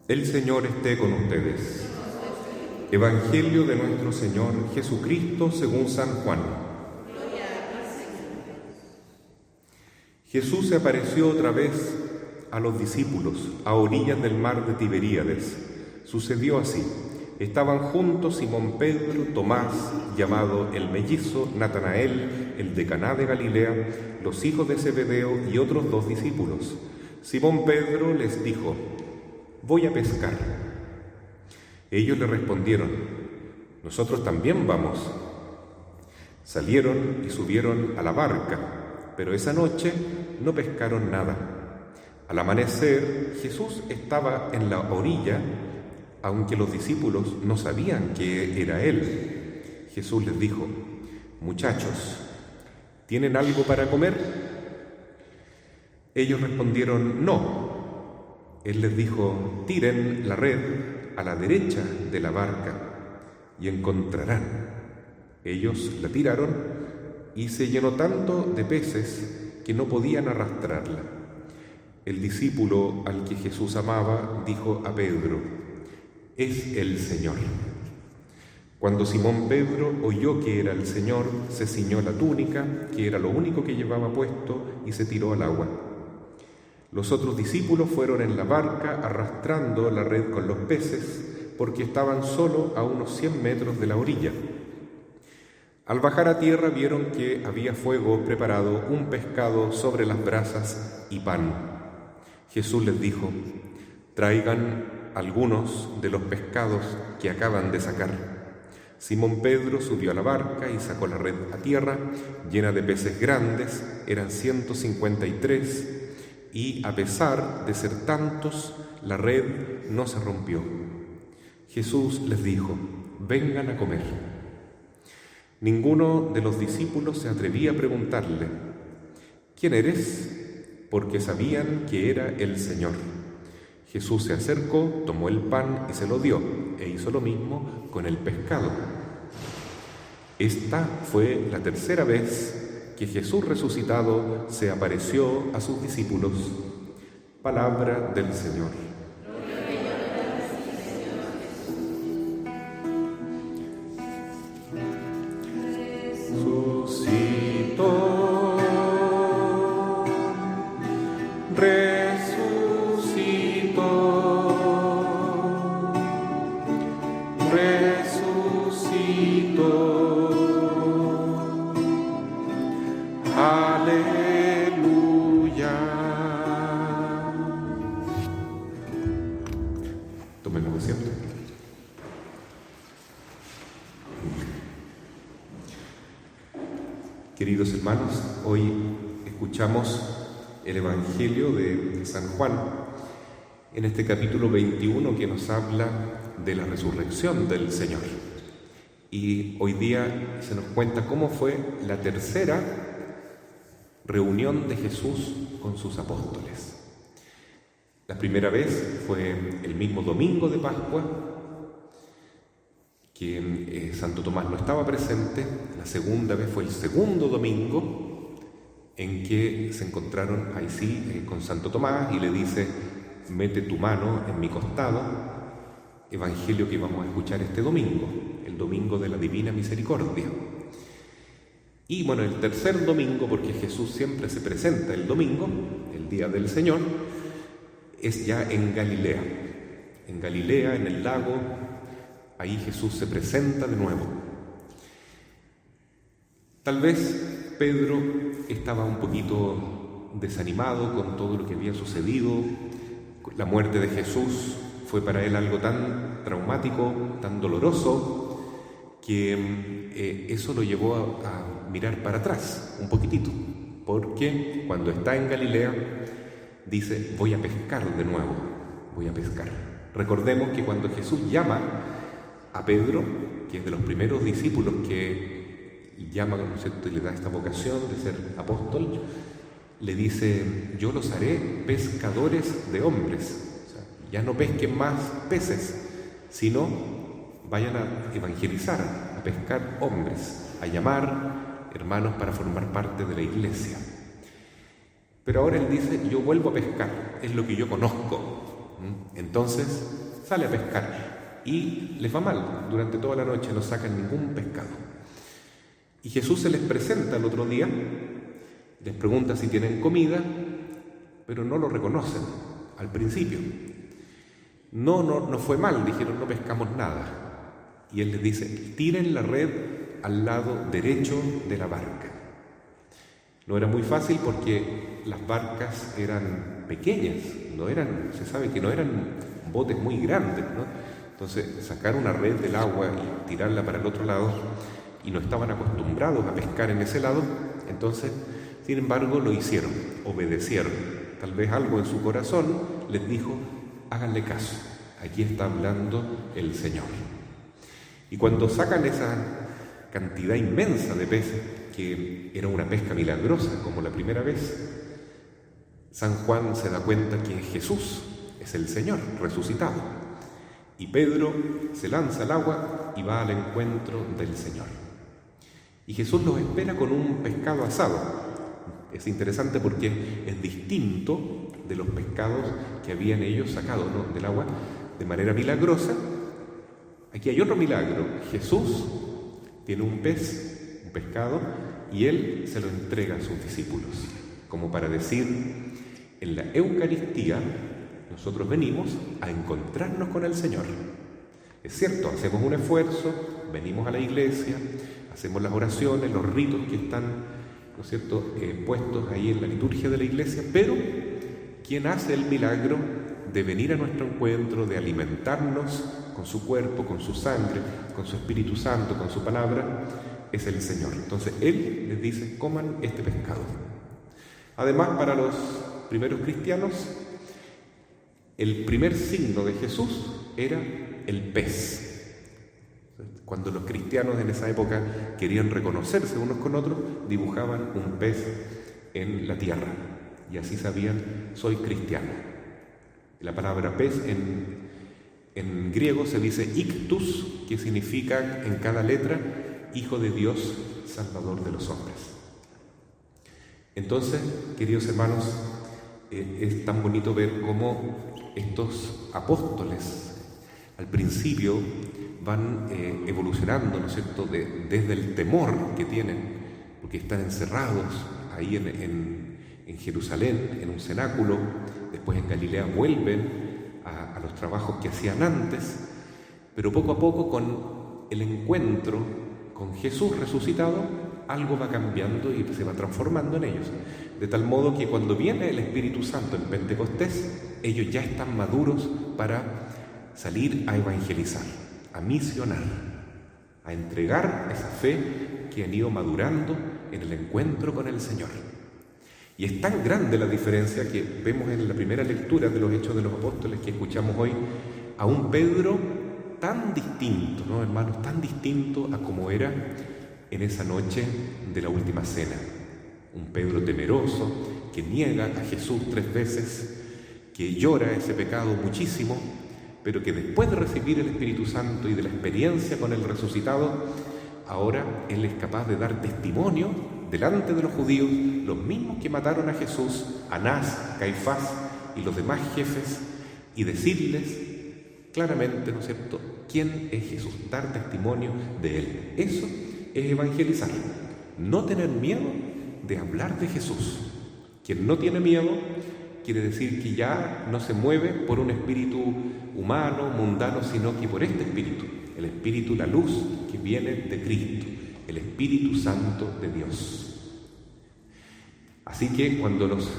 El Señor esté con ustedes. Evangelio de nuestro Señor Jesucristo según San Juan. Jesús se apareció otra vez a los discípulos a orillas del mar de Tiberíades. Sucedió así. Estaban juntos Simón Pedro, Tomás, llamado el mellizo, Natanael, el de Caná de Galilea, los hijos de Zebedeo y otros 2 discípulos. Simón Pedro les dijo: «Voy a pescar». Ellos le respondieron: «Nosotros también vamos». Salieron y subieron a la barca, pero esa noche no pescaron nada. Al amanecer, Jesús estaba en la orilla, aunque los discípulos no sabían que era Él. Jesús les dijo: «Muchachos, ¿tienen algo para comer?». Ellos respondieron: «No». Él les dijo: «Tiren la red a la derecha de la barca y encontrarán». Ellos la tiraron y se llenó tanto de peces que no podían arrastrarla. El discípulo al que Jesús amaba dijo a Pedro: «Es el Señor». Cuando Simón Pedro oyó que era el Señor, se ciñó la túnica, que era lo único que llevaba puesto, y se tiró al agua. Los otros discípulos fueron en la barca arrastrando la red con los peces, porque estaban solo a unos 100 metros de la orilla. Al bajar a tierra vieron que había fuego preparado, un pescado sobre las brasas y pan. Jesús les dijo: «Traigan algunos de los pescados que acaban de sacar». Simón Pedro subió a la barca y sacó la red a tierra, llena de peces grandes, eran 153, y a pesar de ser tantos, la red no se rompió. Jesús les dijo: «Vengan a comer». Ninguno de los discípulos se atrevía a preguntarle: «¿Quién eres?», porque sabían que era el Señor. Jesús se acercó, tomó el pan y se lo dio, e hizo lo mismo con el pescado. Esta fue la tercera vez que Jesús resucitado se apareció a sus discípulos. Palabra del Señor. Resucitó, resucitó, resucitó. Aleluya. Tomemos asiento. Queridos hermanos, hoy escuchamos el Evangelio de San Juan, en este capítulo 21 que nos habla de la resurrección del Señor. Y hoy día se nos cuenta cómo fue la tercera reunión de Jesús con sus apóstoles. La primera vez fue el mismo domingo de Pascua, que Santo Tomás no estaba presente. La segunda vez fue el segundo domingo, en que se encontraron ahí sí con Santo Tomás y le dice: «Mete tu mano en mi costado», evangelio que vamos a escuchar este domingo, el domingo de la Divina Misericordia. Y bueno, el tercer domingo, porque Jesús siempre se presenta el domingo, el día del Señor, es ya en Galilea. En Galilea, en el lago, ahí Jesús se presenta de nuevo. Tal vez Pedro estaba un poquito desanimado con todo lo que había sucedido. La muerte de Jesús fue para él algo tan traumático, tan doloroso, que eso lo llevó a mirar para atrás un poquitito, porque cuando está en Galilea dice: «Voy a pescar de nuevo, voy a pescar». Recordemos que cuando Jesús llama a Pedro, que es de los primeros discípulos que llama, ¿no es cierto?, y le da esta vocación de ser apóstol, le dice: «Yo los haré pescadores de hombres». O sea, ya no pesquen más peces, sino vayan a evangelizar, a pescar hombres, a llamar hermanos para formar parte de la iglesia. Pero ahora él dice: «Yo vuelvo a pescar, es lo que yo conozco, Entonces sale a pescar y les va mal. Durante toda la noche no sacan ningún pescado. Y Jesús se les presenta el otro día, les pregunta si tienen comida, pero no lo reconocen al principio. No fue mal, dijeron, no pescamos nada. Y Él les dice, tiren la red al lado derecho de la barca. No era muy fácil porque las barcas eran pequeñas, se sabe que no eran botes muy grandes, ¿no? Entonces, sacar una red del agua y tirarla para el otro lado, y no estaban acostumbrados a pescar en ese lado, entonces, sin embargo, lo hicieron, obedecieron. Tal vez algo en su corazón les dijo, háganle caso, aquí está hablando el Señor. Y cuando sacan esa cantidad inmensa de peces, que era una pesca milagrosa, como la primera vez, San Juan se da cuenta que Jesús es el Señor resucitado. Y Pedro se lanza al agua y va al encuentro del Señor. Y Jesús los espera con un pescado asado. Es interesante porque es distinto de los pescados que habían ellos sacado, ¿no?, del agua de manera milagrosa. Aquí hay otro milagro. Jesús tiene un pez, un pescado, y Él se lo entrega a sus discípulos, como para decir, en la Eucaristía nosotros venimos a encontrarnos con el Señor. Es cierto, hacemos un esfuerzo, venimos a la iglesia, hacemos las oraciones, los ritos que están, ¿no es cierto?, puestos ahí en la liturgia de la iglesia, pero quien hace el milagro de venir a nuestro encuentro, de alimentarnos con su cuerpo, con su sangre, con su Espíritu Santo, con su palabra, es el Señor. Entonces Él les dice, coman este pescado. Además, para los primeros cristianos, el primer signo de Jesús era el pez. Cuando los cristianos en esa época querían reconocerse unos con otros, dibujaban un pez en la tierra y así sabían, soy cristiano. La palabra pez en griego se dice ictus, que significa en cada letra Hijo de Dios, Salvador de los hombres. Entonces, queridos hermanos, es tan bonito ver cómo estos apóstoles al principio van evolucionando, ¿no es cierto?, desde el temor que tienen, porque están encerrados ahí en Jerusalén, en un cenáculo, después en Galilea vuelven a los trabajos que hacían antes, pero poco a poco con el encuentro con Jesús resucitado, algo va cambiando y se va transformando en ellos. De tal modo que cuando viene el Espíritu Santo en Pentecostés, ellos ya están maduros para salir a evangelizar, a misionar, a entregar esa fe que han ido madurando en el encuentro con el Señor. Y es tan grande la diferencia que vemos en la primera lectura de los Hechos de los Apóstoles que escuchamos hoy, a un Pedro tan distinto, ¿no, hermanos? Tan distinto a como era en esa noche de la última cena. Un Pedro temeroso, que niega a Jesús 3 veces, que llora ese pecado muchísimo, pero que después de recibir el Espíritu Santo y de la experiencia con el resucitado, ahora él es capaz de dar testimonio delante de los judíos, los mismos que mataron a Jesús, Anás, Caifás y los demás jefes, y decirles claramente, ¿no es cierto?, quién es Jesús, dar testimonio de Él. Eso es evangelizar, no tener miedo de hablar de Jesús. Quien no tiene miedo quiere decir que ya no se mueve por un espíritu humano, mundano, sino que por este espíritu, el espíritu, la luz que viene de Cristo, el Espíritu Santo de Dios. Así que cuando los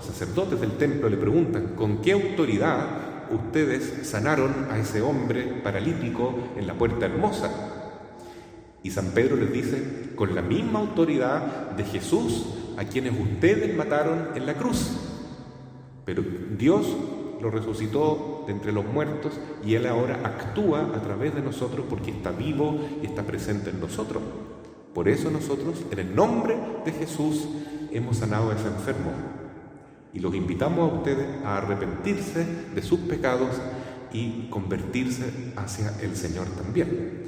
sacerdotes del templo le preguntan ¿con qué autoridad ustedes sanaron a ese hombre paralítico en la Puerta Hermosa? Y San Pedro les dice, con la misma autoridad de Jesús, a quienes ustedes mataron en la cruz. Pero Dios lo resucitó de entre los muertos y Él ahora actúa a través de nosotros porque está vivo y está presente en nosotros. Por eso nosotros, en el nombre de Jesús, hemos sanado a ese enfermo. Y los invitamos a ustedes a arrepentirse de sus pecados y convertirse hacia el Señor también.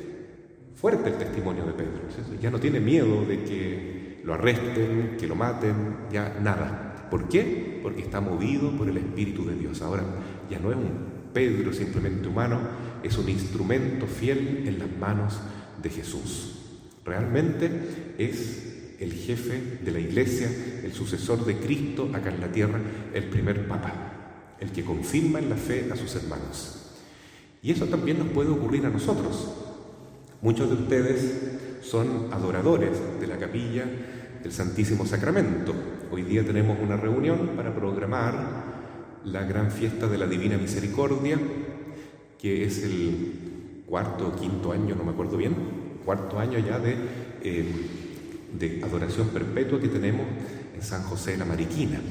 Fuerte el testimonio de Pedro, ¿sí? Ya no tiene miedo de que lo arresten, que lo maten, ya nada. ¿Por qué? Porque está movido por el Espíritu de Dios. Ahora, ya no es un Pedro simplemente humano, es un instrumento fiel en las manos de Jesús. Realmente es el jefe de la Iglesia, el sucesor de Cristo acá en la tierra, el primer Papa, el que confirma en la fe a sus hermanos. Y eso también nos puede ocurrir a nosotros. Muchos de ustedes son adoradores de la capilla del Santísimo Sacramento. Hoy día tenemos una reunión para programar la gran fiesta de la Divina Misericordia, que es el cuarto o quinto año, no me acuerdo bien, cuarto año ya de adoración perpetua que tenemos en San José de la Mariquina.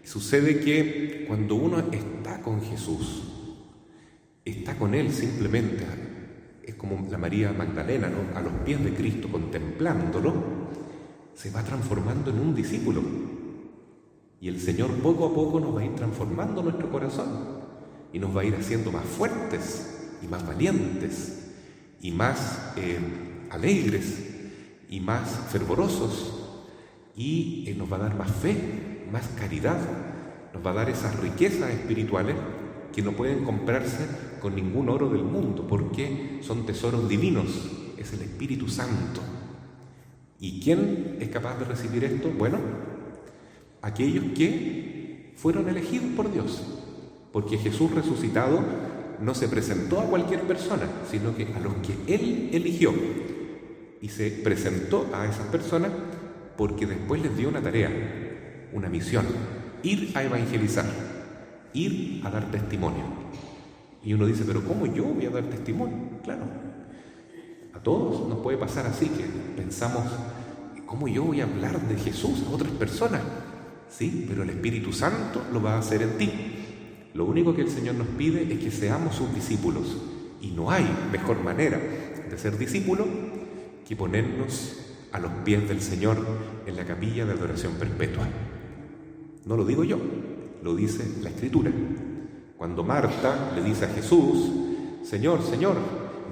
Sucede que cuando uno está con Jesús, está con Él simplemente, es como la María Magdalena, ¿no? A los pies de Cristo, contemplándolo, se va transformando en un discípulo. Y el Señor poco a poco nos va a ir transformando nuestro corazón y nos va a ir haciendo más fuertes y más valientes y más alegres y más fervorosos, y nos va a dar más fe, más caridad, nos va a dar esas riquezas espirituales que no pueden comprarse con ningún oro del mundo, porque son tesoros divinos, es el Espíritu Santo. ¿Y quién es capaz de recibir esto? Bueno, aquellos que fueron elegidos por Dios, porque Jesús resucitado no se presentó a cualquier persona, sino que a los que Él eligió, y se presentó a esas personas porque después les dio una tarea, una misión: ir a evangelizar, ir a dar testimonio. Y uno dice, pero ¿cómo yo voy a dar testimonio? Claro, a todos nos puede pasar así, que pensamos, ¿cómo yo voy a hablar de Jesús a otras personas? Sí, pero el Espíritu Santo lo va a hacer en ti. Lo único que el Señor nos pide es que seamos sus discípulos, y no hay mejor manera de ser discípulo que ponernos a los pies del Señor en la capilla de adoración perpetua. No lo digo yo, lo dice la Escritura. Cuando Marta le dice a Jesús, Señor, Señor,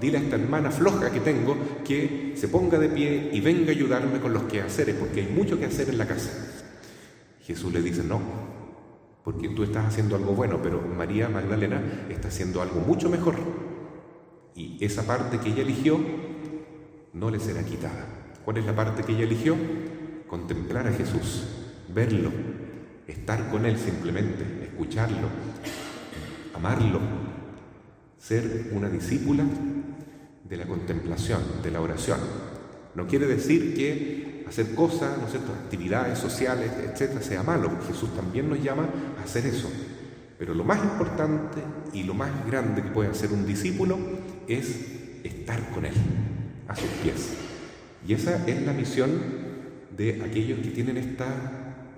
dile a esta hermana floja que tengo que se ponga de pie y venga a ayudarme con los quehaceres, porque hay mucho que hacer en la casa. Jesús le dice, no, porque tú estás haciendo algo bueno, pero María Magdalena está haciendo algo mucho mejor. Y esa parte que ella eligió no le será quitada. ¿Cuál es la parte que ella eligió? Contemplar a Jesús, verlo, estar con Él simplemente, escucharlo, amarlo, ser una discípula de la contemplación, de la oración. No quiere decir que hacer cosas, ¿no es cierto?, actividades sociales, etcétera, sea malo. Jesús también nos llama a hacer eso. Pero lo más importante y lo más grande que puede hacer un discípulo es estar con Él, a sus pies. Y esa es la misión de aquellos que tienen esta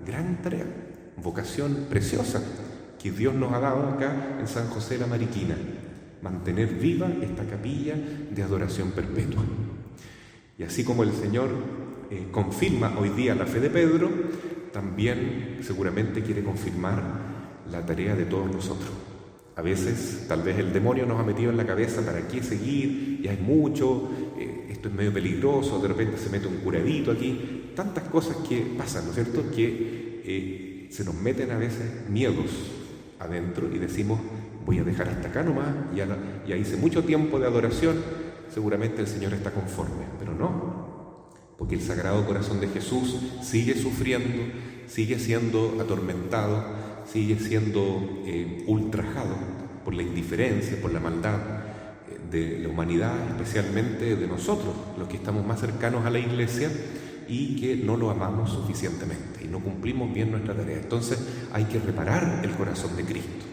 gran tarea, vocación preciosa que Dios nos ha dado acá en San José de la Mariquina: mantener viva esta capilla de adoración perpetua. Y así como el Señor confirma hoy día la fe de Pedro, también seguramente quiere confirmar la tarea de todos nosotros. A veces, tal vez el demonio nos ha metido en la cabeza, ¿para qué seguir? Ya hay mucho, esto es medio peligroso, de repente se mete un curadito aquí, tantas cosas que pasan, ¿no es cierto?, que se nos meten a veces miedos adentro y decimos, voy a dejar hasta acá nomás, ya hice mucho tiempo de adoración, seguramente el Señor está conforme, pero no, porque el Sagrado Corazón de Jesús sigue sufriendo, sigue siendo atormentado, sigue siendo ultrajado por la indiferencia, por la maldad de la humanidad, especialmente de nosotros, los que estamos más cercanos a la Iglesia y que no lo amamos suficientemente y no cumplimos bien nuestra tarea. Entonces hay que reparar el corazón de Cristo.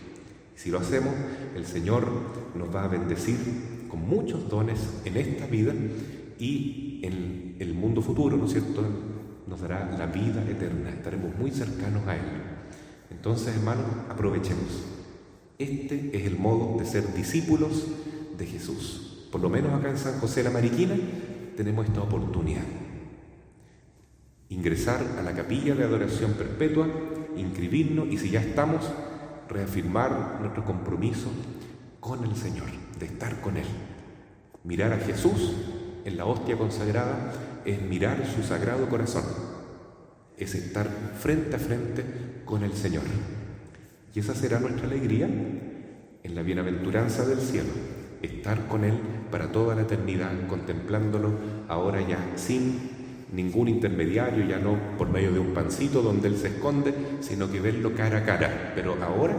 Si lo hacemos, el Señor nos va a bendecir con muchos dones en esta vida y en el mundo futuro, ¿no es cierto?, nos dará la vida eterna, estaremos muy cercanos a Él. Entonces, hermanos, aprovechemos. Este es el modo de ser discípulos de Jesús. Por lo menos acá en San José de la Mariquina tenemos esta oportunidad. Ingresar a la capilla de adoración perpetua, inscribirnos y, si ya estamos, reafirmar nuestro compromiso con el Señor, de estar con Él. Mirar a Jesús en la hostia consagrada es mirar su sagrado corazón. es estar frente a frente con el Señor. Y esa será nuestra alegría en la bienaventuranza del cielo, estar con Él para toda la eternidad, contemplándolo ahora ya sin ningún intermediario, ya no por medio de un pancito donde Él se esconde, sino que verlo cara a cara. Pero ahora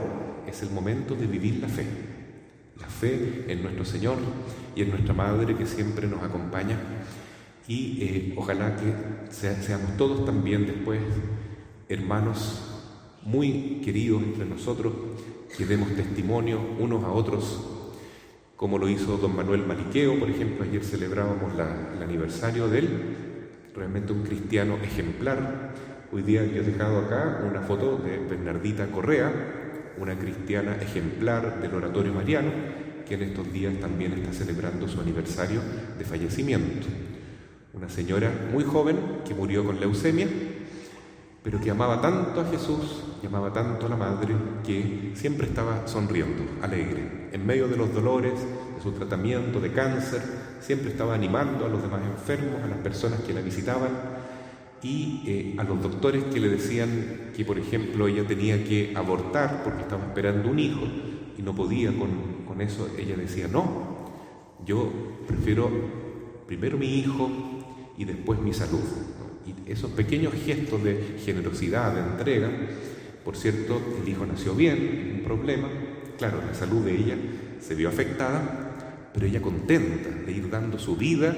es el momento de vivir la fe en nuestro Señor y en nuestra Madre que siempre nos acompaña. Y ojalá que seamos todos también después hermanos muy queridos entre nosotros, que demos testimonio unos a otros, como lo hizo don Manuel Maliqueo, por ejemplo. Ayer celebrábamos el aniversario de él, realmente un cristiano ejemplar. Hoy día yo he dejado acá una foto de Bernardita Correa, una cristiana ejemplar del Oratorio Mariano, que en estos días también está celebrando su aniversario de fallecimiento. Una señora muy joven que murió con leucemia, pero que amaba tanto a Jesús y amaba tanto a la Madre, que siempre estaba sonriendo, alegre. En medio de los dolores, de su tratamiento de cáncer, siempre estaba animando a los demás enfermos, a las personas que la visitaban, y a los doctores que le decían que, por ejemplo, ella tenía que abortar porque estaba esperando un hijo y no podía con eso. Ella decía: no, yo prefiero primero mi hijo y después mi salud. Y esos pequeños gestos de generosidad, de entrega. Por cierto, el hijo nació bien, un problema. Claro, la salud de ella se vio afectada, pero ella contenta de ir dando su vida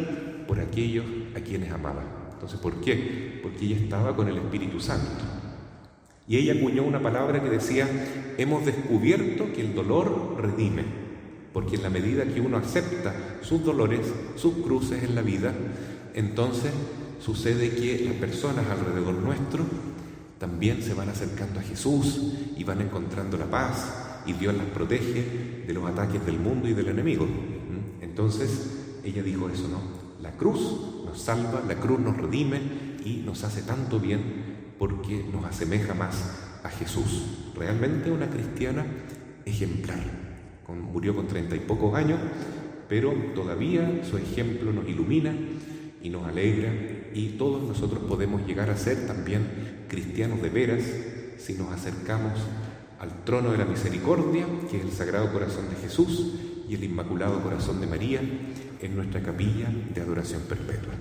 por aquellos a quienes amaba. Entonces, ¿por qué? Porque ella estaba con el Espíritu Santo. Y ella acuñó una palabra que decía: hemos descubierto que el dolor redime, porque en la medida que uno acepta sus dolores, sus cruces en la vida, entonces sucede que las personas alrededor nuestro también se van acercando a Jesús y van encontrando la paz, y Dios las protege de los ataques del mundo y del enemigo. Entonces ella dijo eso, ¿no? La cruz nos salva, la cruz nos redime y nos hace tanto bien porque nos asemeja más a Jesús. Realmente una cristiana ejemplar. Murió con 30 y pocos años, pero todavía su ejemplo nos ilumina y nos alegra, y todos nosotros podemos llegar a ser también cristianos de veras si nos acercamos al trono de la misericordia, que es el Sagrado Corazón de Jesús y el Inmaculado Corazón de María, en nuestra capilla de adoración perpetua.